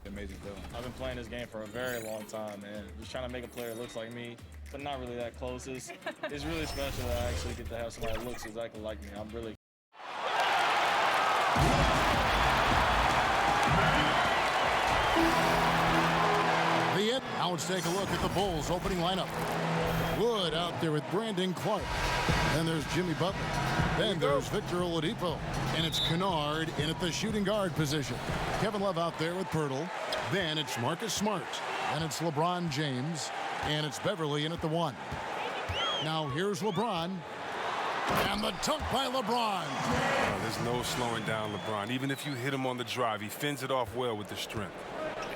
Amazing feeling. I've been playing this game for a very long time, and just trying to make a player that looks like me, but not really that close. It's really special that I actually get to have somebody that looks exactly like me. I'm really Now let's take a look at the Bulls' opening lineup. Wood out there with Brandon Clark. Then there's Jimmy Butler. Then there's Victor Oladipo. And it's Kennard in at the shooting guard position. Kevin Love out there with Pirtle. Then it's Marcus Smart. Then it's LeBron James. And it's Beverly in at the 1. Now here's LeBron. And the dunk by LeBron. Oh, there's no slowing down LeBron. Even if you hit him on the drive, he fends it off well with the strength.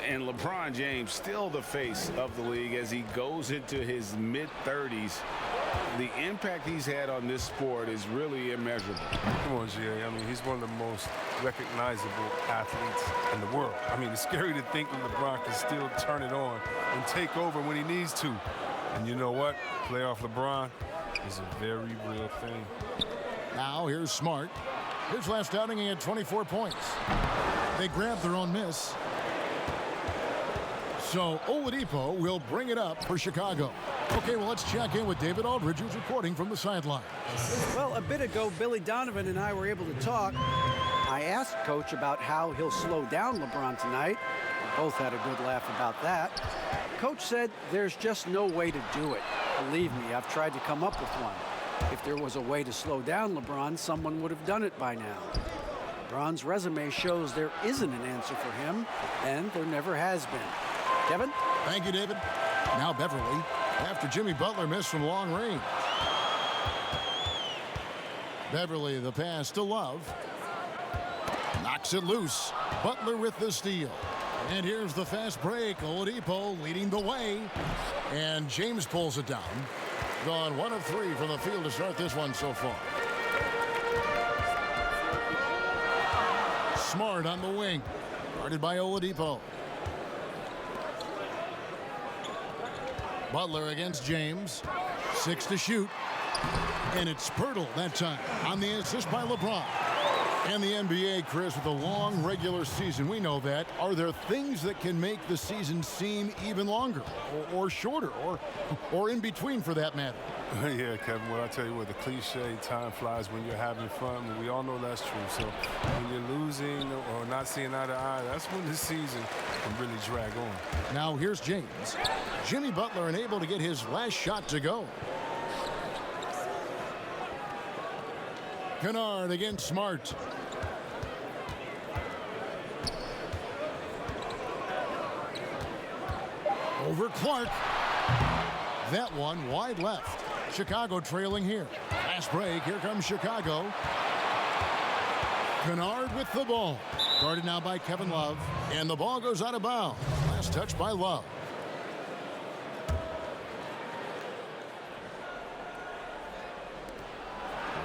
And LeBron James still the face of the league as he goes into his mid-30s. The impact he's had on this sport is really immeasurable. Come on, Jay. I mean, he's one of the most recognizable athletes in the world. I mean, it's scary to think that LeBron can still turn it on and take over when he needs to. And you know what? Playoff LeBron is a very real thing. Now here's Smart. His last outing, he had 24 points. They grabbed their own miss. So Oladipo will bring it up for Chicago. Okay, well, let's check in with David Aldridge, who's reporting from the sideline. Well, a bit ago, Billy Donovan and I were able to talk. I asked Coach about how he'll slow down LeBron tonight. We both had a good laugh about that. Coach said there's just no way to do it. Believe me, I've tried to come up with one. If there was a way to slow down LeBron, someone would have done it by now. LeBron's resume shows there isn't an answer for him, and there never has been. Kevin? Thank you, David. Now Beverly, after Jimmy Butler missed from long range. Beverly, the pass to Love. Knocks it loose. Butler with the steal. And here's the fast break. Oladipo leading the way. And James pulls it down. Gone 1 of 3 from the field to start this one so far. Smart on the wing. Guarded by Oladipo. Butler against James. 6 to shoot. And it's Pirtle that time on the assist by LeBron. And the NBA, Chris, with a long regular season, we know that. Are there things that can make the season seem even longer or shorter or in between for that matter? Yeah, Kevin, well, I tell you what, the cliche, time flies when you're having fun. We all know that's true. So when you're losing or not seeing eye to eye, that's when the season can really drag on. Now here's James. Jimmy Butler unable to get his last shot to go. Kennard against Smart. Over Clark. That one wide left. Chicago trailing here. Last break. Here comes Chicago. Kennard with the ball. Guarded now by Kevin Love. And the ball goes out of bounds. Last touch by Love.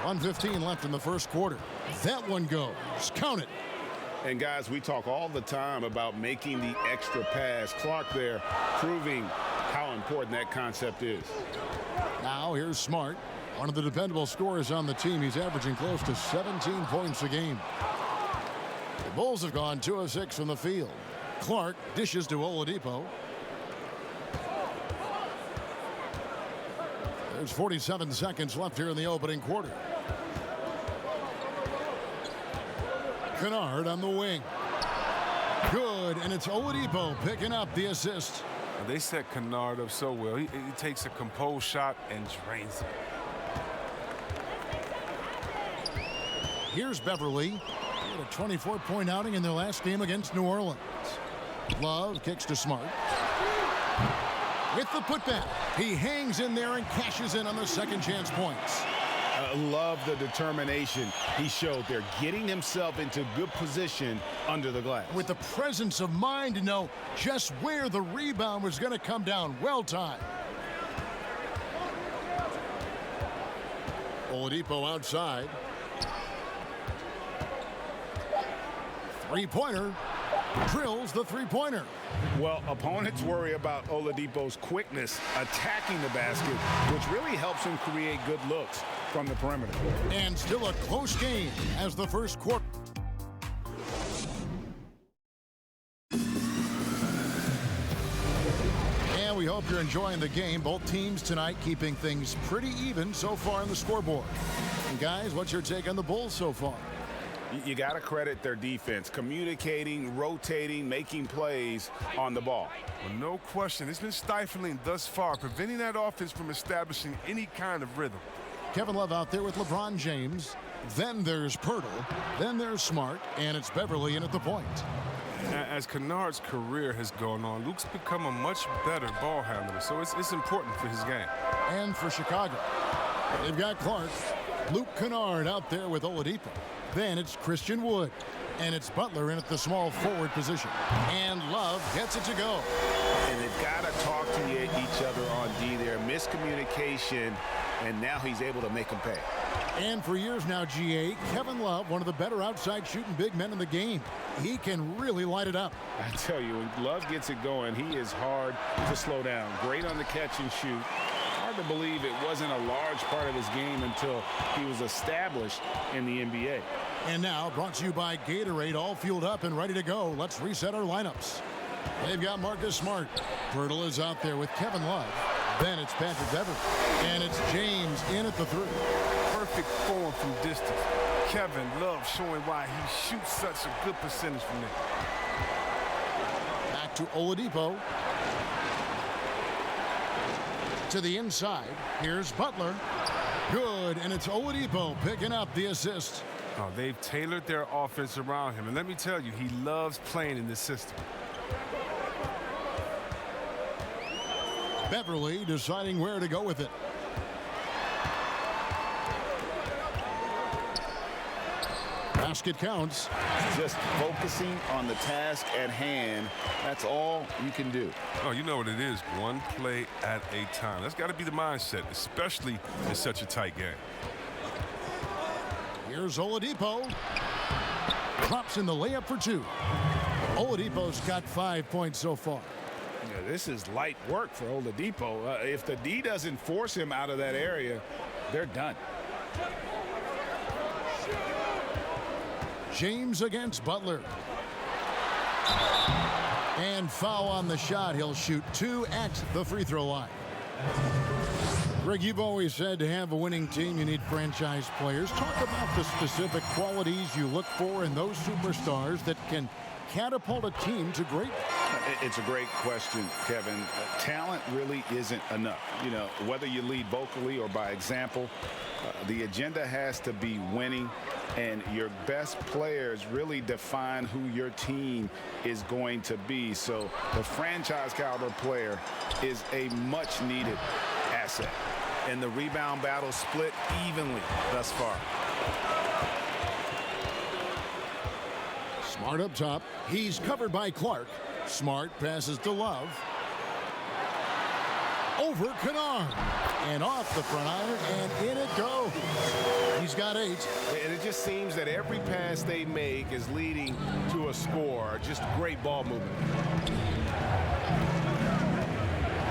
.115 left in the first quarter. That one goes. Count it. And guys, we talk all the time about making the extra pass. Clark there proving how important that concept is. Now here's Smart. One of the dependable scorers on the team. He's averaging close to 17 points a game. The Bulls have gone 2 of 6 from the field. Clark dishes to Oladipo. There's 47 seconds left here in the opening quarter. Kennard on the wing. Good, and it's Oladipo picking up the assist. They set Kennard up so well. He takes a composed shot and drains it. Here's Beverly. He had a 24-point outing in their last game against New Orleans. Love kicks to Smart. With the putback, he hangs in there and cashes in on the second chance points. Love the determination he showed there, getting himself into good position under the glass. With the presence of mind to know just where the rebound was going to come down. Well timed. Oladipo outside. Three-pointer. Drills the three-pointer. Well, opponents worry about Oladipo's quickness attacking the basket, which really helps him create good looks from the perimeter. And still a close game as the first quarter. enjoying the game. Both teams tonight keeping things pretty even so far on the scoreboard. And guys, what's your take on the Bulls so far? You got to credit their defense, communicating, rotating, making plays on the ball. Well, no question. It's been stifling thus far, preventing that offense from establishing any kind of rhythm. Kevin Love out there with LeBron James. Then there's Pirtle. Then there's Smart. And it's Beverly in at the point. As Kennard's career has gone on, Luke's become a much better ball handler, so it's important for his game. And for Chicago, they've got Clark. Luke Kennard out there with Oladipo. Then it's Christian Wood. And it's Butler in at the small forward position. And Love gets it to go. And they've got to talk to each other on D there. Miscommunication, and now he's able to make them pay. And for years now, GA, Kevin Love, one of the better outside shooting big men in the game. He can really light it up. I tell you, when Love gets it going, he is hard to slow down. Great on the catch and shoot. Hard to believe it wasn't a large part of his game until he was established in the NBA. And now, brought to you by Gatorade, all fueled up and ready to go. Let's reset our lineups. They've got Marcus Smart. Pirtle is out there with Kevin Love. Then it's Patrick Beverly. And it's James in at the three. Perfect form from distance. Kevin Love showing why he shoots such a good percentage from there. Back to Oladipo. To the inside. Here's Butler. Good, and it's Oladipo picking up the assist. Oh, they've tailored their offense around him, and let me tell you, he loves playing in this system. Beverly deciding where to go with it. Basket counts. Just focusing on the task at hand. That's all you can do. Oh, you know what it is. One play at a time. That's got to be the mindset, especially in such a tight game. Here's Oladipo. Drops in the layup for two. Oladipo's got 5 points so far. Yeah, this is light work for Oladipo. If the D doesn't force him out of that area, they're done. James against Butler. And foul on the shot. He'll shoot 2 at the free throw line. Greg, you've always said to have a winning team, you need franchise players. Talk about the specific qualities you look for in those superstars that can catapult a team to greatness. It's a great question, Kevin. Talent really isn't enough. You know, whether you lead vocally or by example, the agenda has to be winning, and your best players really define who your team is going to be. So the franchise caliber player is a much needed asset. And the rebound battle split evenly thus far. Smart up top. He's covered by Clark. Smart passes to Love. Over Kennard. And off the front iron, and in it goes. He's got 8. And it just seems that every pass they make is leading to a score. Just great ball movement.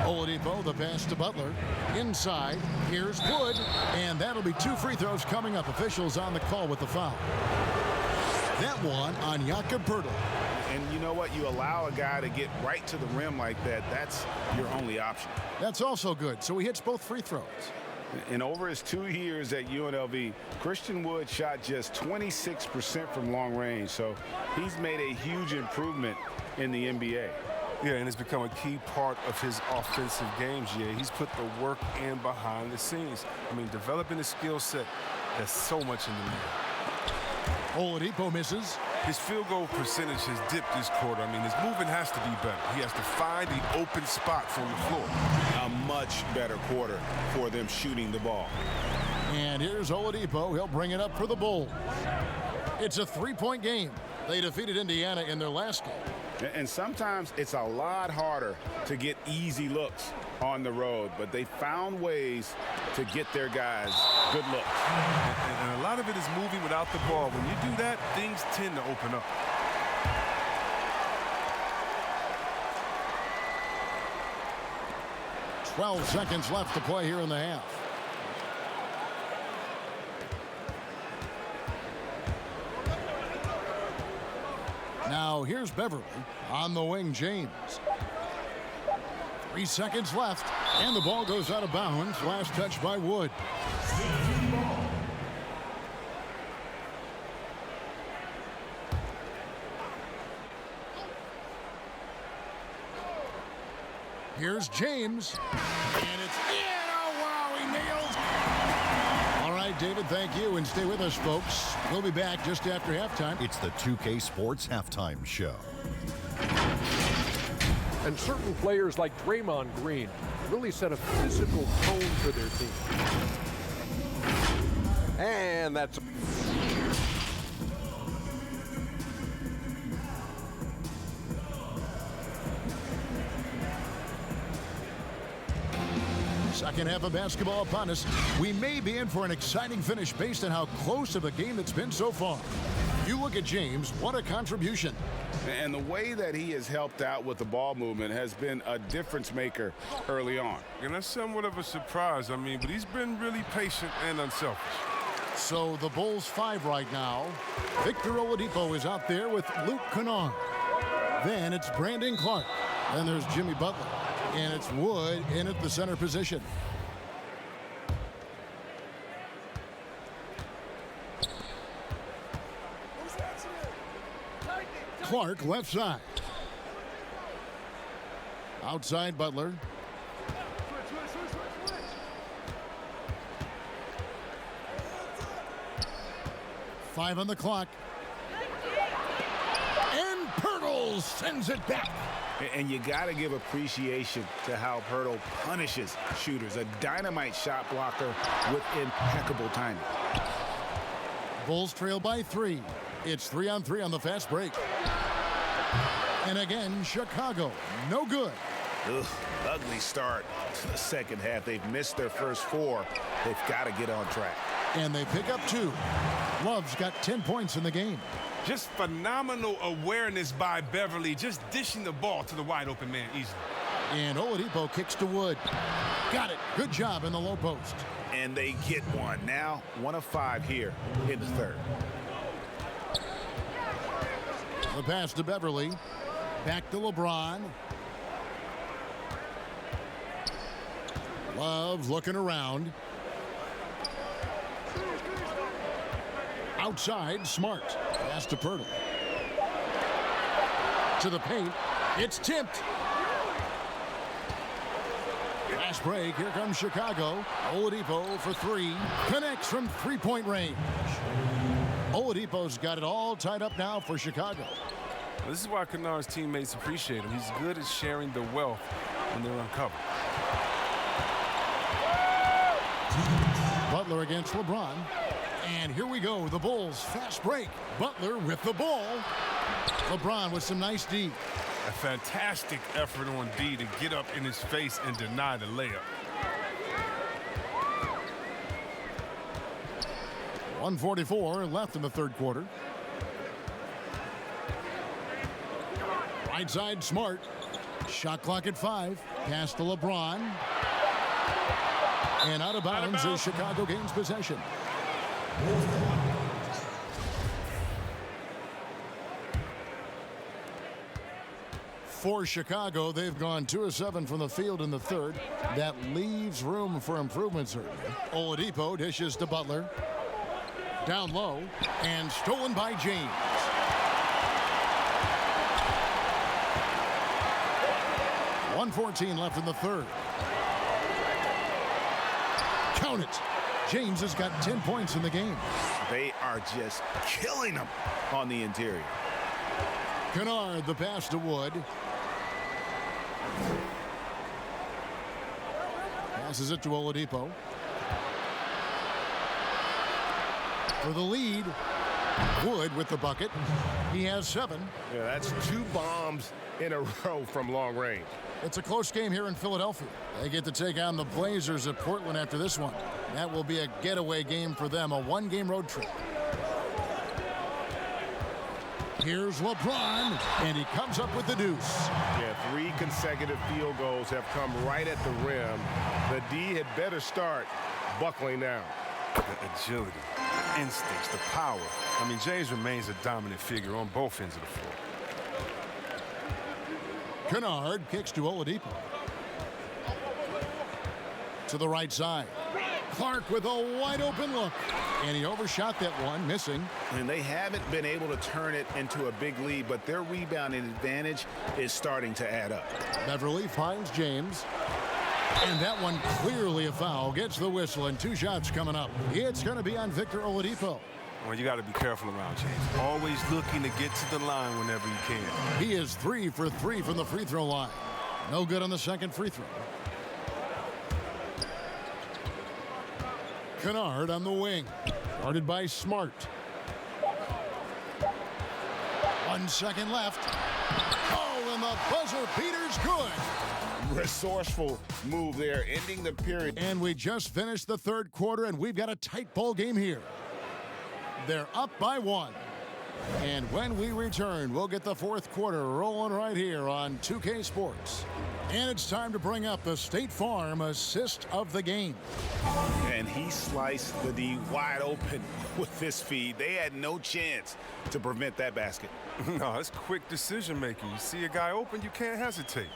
Oladipo, the pass to Butler. Inside, here's Wood. And that'll be 2 free throws coming up. Officials on the call with the foul. That one on Jakob Pirtle. And you know what? You allow a guy to get right to the rim like that. That's your only option. That's also good. So he hits both free throws. And over his 2 years at UNLV, Christian Wood shot just 26% from long range. So he's made a huge improvement in the NBA. Yeah, and it's become a key part of his offensive game, GA. He's put the work in behind the scenes. I mean, developing a skill set that's so much in the middle. Oladipo misses. His field goal percentage has dipped this quarter. I mean, his movement has to be better. He has to find the open spot from the floor. A much better quarter for them shooting the ball. And here's Oladipo. He'll bring it up for the Bulls. It's a 3-point game. They defeated Indiana in their last game. And sometimes it's a lot harder to get easy looks on the road, but they found ways to get their guys good looks. And a lot of it is moving without the ball. When you do that, things tend to open up. "12 seconds left to play here in the half. Now here's Beverly on the wing. James 3 seconds left, and the ball goes out of bounds. Last touch by Wood. Here's James, and it's in. Oh, wow, he nails. All right, David, thank you, and stay with us, folks. We'll be back just after halftime. It's the 2K Sports Halftime Show. And certain players like Draymond Green really set a physical tone for their team. And that's... Second half of basketball upon us. We may be in for an exciting finish based on how close of a game it's been so far. You look at James, what a contribution. And the way that he has helped out with the ball movement has been a difference maker early on. And that's somewhat of a surprise, but he's been really patient and unselfish. So the Bulls 5 right now. Victor Oladipo is out there with Luke Kennard. Then it's Brandon Clark. Then there's Jimmy Butler. And it's Wood in at the center position. Clark left side. Outside Butler. Five on the clock. And Pirtle sends it back. And you got to give appreciation to how Pirtle punishes shooters. A dynamite shot blocker with impeccable timing. Bulls trail by 3. It's 3-on-3 on the fast break. And again, Chicago, no good. Ugh, ugly start to the second half. They've missed their first 4. They've got to get on track. And they pick up 2. Love's got 10 points in the game. Just phenomenal awareness by Beverly, just dishing the ball to the wide open man easily. And Oladipo kicks to Wood. Got it. Good job in the low post. And they get one. Now 1 of 5 here in the third. The pass to Beverly. Back to LeBron. Love looking around. Outside, Smart. Pass to Pirtle. To the paint. It's tipped. Fast break. Here comes Chicago. Oladipo for 3. Connects from three-point range. Oladipo's got it all tied up now for Chicago. This is why Kennard's teammates appreciate him. He's good at sharing the wealth when they're uncovered. Butler against LeBron. And here we go, the Bulls fast break. Butler with the ball. LeBron with some nice D. A fantastic effort on D to get up in his face and deny the layup. 1:44 left in the third quarter. Right side, Smart. Shot clock at 5. Pass to LeBron. And out of bounds as Chicago gains possession. For Chicago, they've gone 2 of 7 from the field in the third. That leaves room for improvement, certainly. Oladipo dishes to Butler. Down low and stolen by James. .114 left in the third. Count it. James has got 10 points in the game. They are just killing them on the interior. Kennard, the pass to Wood. Passes it to Oladipo. For the lead, Wood with the bucket. He has 7. Yeah, that's 2 bombs in a row from long range. It's a close game here in Philadelphia. They get to take on the Blazers at Portland after this one. That will be a getaway game for them, a 1-game road trip. Here's LeBron, and he comes up with the deuce. Yeah, 3 consecutive field goals have come right at the rim. The D had better start buckling down. The agility, instincts, the power. James remains a dominant figure on both ends of the floor. Kennard kicks to Oladipo. to the right side. Clark with a wide open look. And he overshot that one, missing. And they haven't been able to turn it into a big lead, but their rebounding advantage is starting to add up. Beverly finds James. And that one clearly a foul. Gets the whistle, and 2 shots coming up. It's going to be on Victor Oladipo. Well, you got to be careful around James. Always looking to get to the line whenever you can. He is 3 for 3 from the free throw line. No good on the second free throw. Kennard on the wing. Guarded by Smart. 1 second left. Oh, and the buzzer beater's good. Resourceful move there, ending the period. And we just finished the third quarter, and we've got a tight ball game here. They're up by 1. And when we return, we'll get the fourth quarter rolling right here on 2K Sports. And it's time to bring up the State Farm assist of the game. And he sliced the D wide open with this feed. They had no chance to prevent that basket. No, it's quick decision making. You see a guy open, you can't hesitate.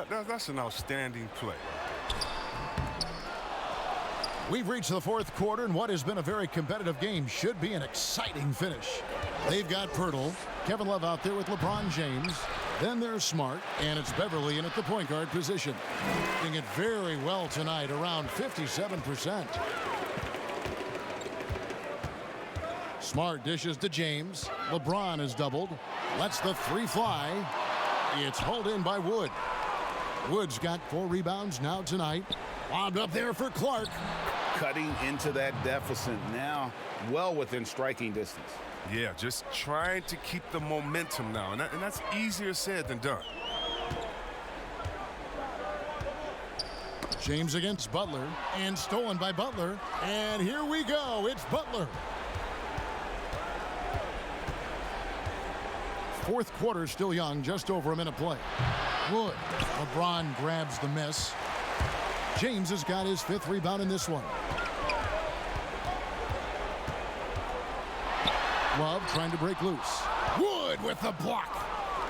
That's an outstanding play. We've reached the fourth quarter, and what has been a very competitive game should be an exciting finish. They've got Pirtle, Kevin Love out there with LeBron James. Then there's Smart, and it's Beverly in at the point guard position. Doing it very well tonight, around 57%. Smart dishes to James. LeBron is doubled. Lets the 3 fly. It's hauled in by Wood. Wood's got 4 rebounds now tonight. Lobbed up there for Clark. Cutting into that deficit now, well within striking distance. Yeah, just trying to keep the momentum now, and that's easier said than done. James against Butler, and stolen by Butler. And here we go, it's Butler. Fourth quarter still young, just over a minute play. Wood, LeBron grabs the miss. James has got his 5th rebound in this one. Love trying to break loose. Wood with the block.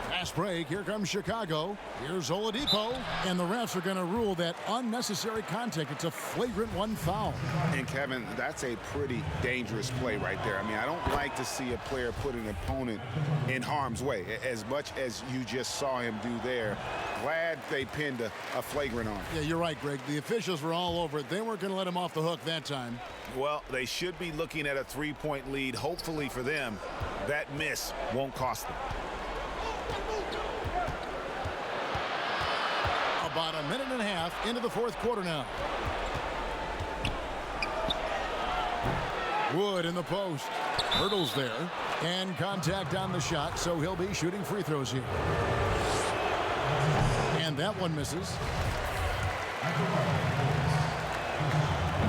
Fast break. Here comes Chicago. Here's Oladipo. And the refs are going to rule that unnecessary contact. It's a flagrant 1 foul. And Kevin, that's a pretty dangerous play right there. I mean, I don't like to see a player put an opponent in harm's way as much as you just saw him do there. Glad they pinned a flagrant on him. Yeah, you're right, Greg. The officials were all over it. They weren't going to let him off the hook that time. Well, they should be looking at a 3-point lead. Hopefully for them, that miss won't cost them. About a minute and a half into the fourth quarter now. Wood in the post. Hurdles there. And contact on the shot, so he'll be shooting free throws here. And that one misses.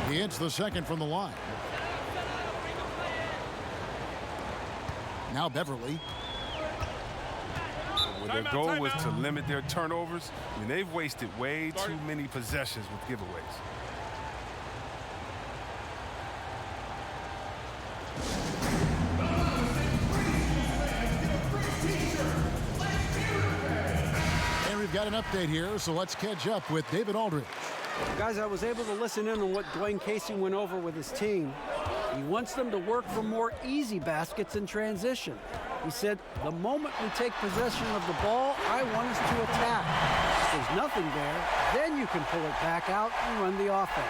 He hits the second from the line. Now Beverly. Well, their goal was to limit their turnovers. I mean, they've wasted way too many possessions with giveaways. And we've got an update here, so let's catch up with David Aldridge. Guys, I was able to listen in on what Dwayne Casey went over with his team. He wants them to work for more easy baskets in transition. He said, the moment we take possession of the ball, I want us to attack. If there's nothing there, then you can pull it back out and run the offense.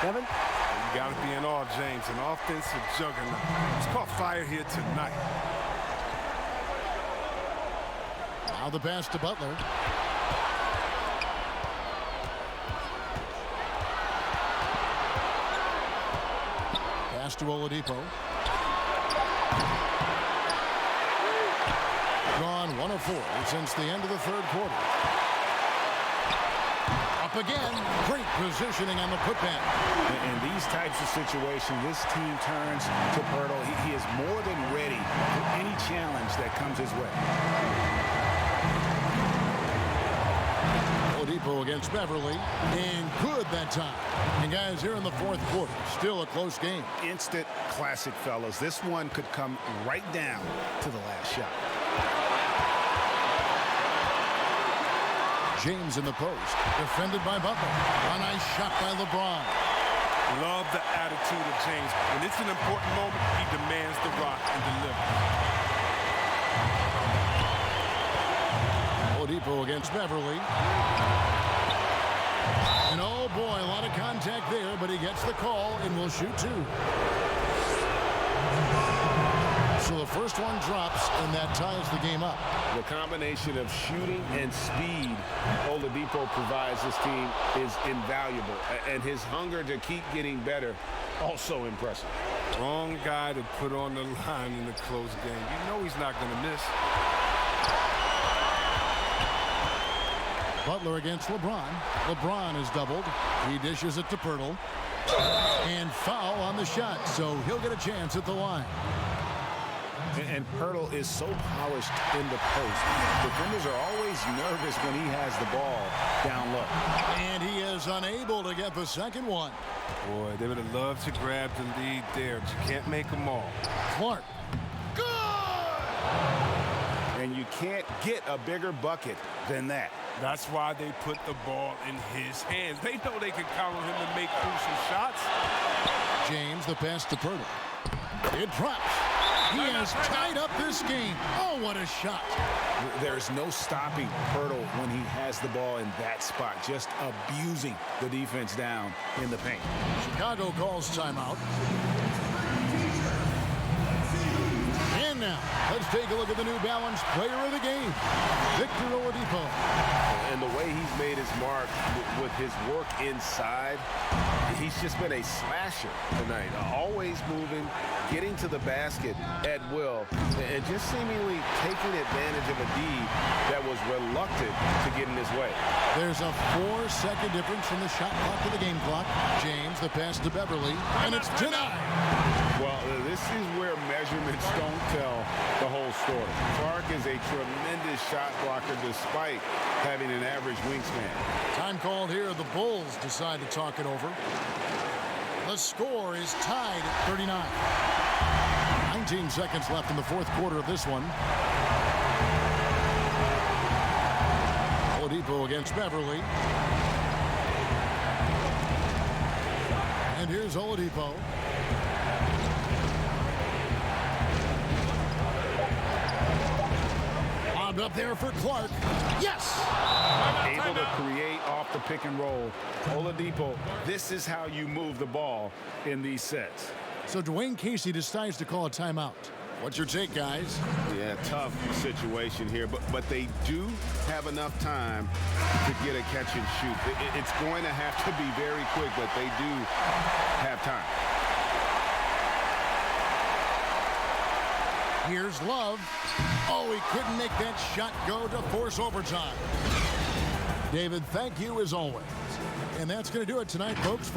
Kevin? You got to be in awe, James. An offensive juggernaut. It's caught fire here tonight. Now the pass to Butler. Pass to Oladipo. Gone 1 of 4 since the end of the third quarter. Up again. Great positioning on the putback. In these types of situations, this team turns to Pirtle. He is more than ready for any challenge that comes his way. Oladipo against Beverly. And good that time. And guys, here in the fourth quarter, still a close game. Instant classic, fellas. This one could come right down to the last shot. James in the post. Defended by Butler. A nice shot by LeBron. Love the attitude of James. When it's an important moment, he demands the rock and delivers. Oladipo against Beverly. And oh boy, a lot of contact there, but he gets the call and will shoot two. So the first one drops, and that ties the game up. The combination of shooting and speed Oladipo provides this team is invaluable. And his hunger to keep getting better, also impressive. Wrong guy to put on the line in a close game. You know he's not going to miss. Butler against LeBron. LeBron is doubled. He dishes it to Pirtle. And foul on the shot, so he'll get a chance at the line. And Pirtle is so polished in the post. Defenders are always nervous when he has the ball down low. And he is unable to get the second one. Boy, they would have loved to grab the lead there, but you can't make them all. Clark. Good! And you can't get a bigger bucket than that. That's why they put the ball in his hands. They know they can count on him to make crucial shots. James, the pass to Pirtle. It drops. He has tied up this game. Oh, what a shot. There's no stopping Pirtle when he has the ball in that spot, just abusing the defense down in the paint. Chicago calls timeout. And now, let's take a look at the New Balance player of the game, Victor Oladipo. And the way he's made his mark with his work inside, he's just been a slasher tonight. Always moving, getting to the basket at will, and just seemingly taking advantage of a D that was reluctant to get in his way. There's a 4-second difference from the shot clock to the game clock. James, the pass to Beverly, and it's denied. Well, this is where measurements don't tell the whole story. Clark is a tremendous shot blocker despite having an average wingspan. Time called here. The Bulls decide to talk it over. The score is tied at 39. 19 seconds left in the fourth quarter of this one. Oladipo against Beverly. And here's Oladipo. Lobbed up there for Clark. Yes! Able to create off the pick and roll. Oladipo, this is how you move the ball in these sets. So Dwayne Casey decides to call a timeout. What's your take, guys? Yeah, tough situation here, but they do have enough time to get a catch and shoot. It's going to have to be very quick, but they do have time. Here's Love. Oh, he couldn't make that shot go to force overtime. David, thank you as always. And that's going to do it tonight, folks.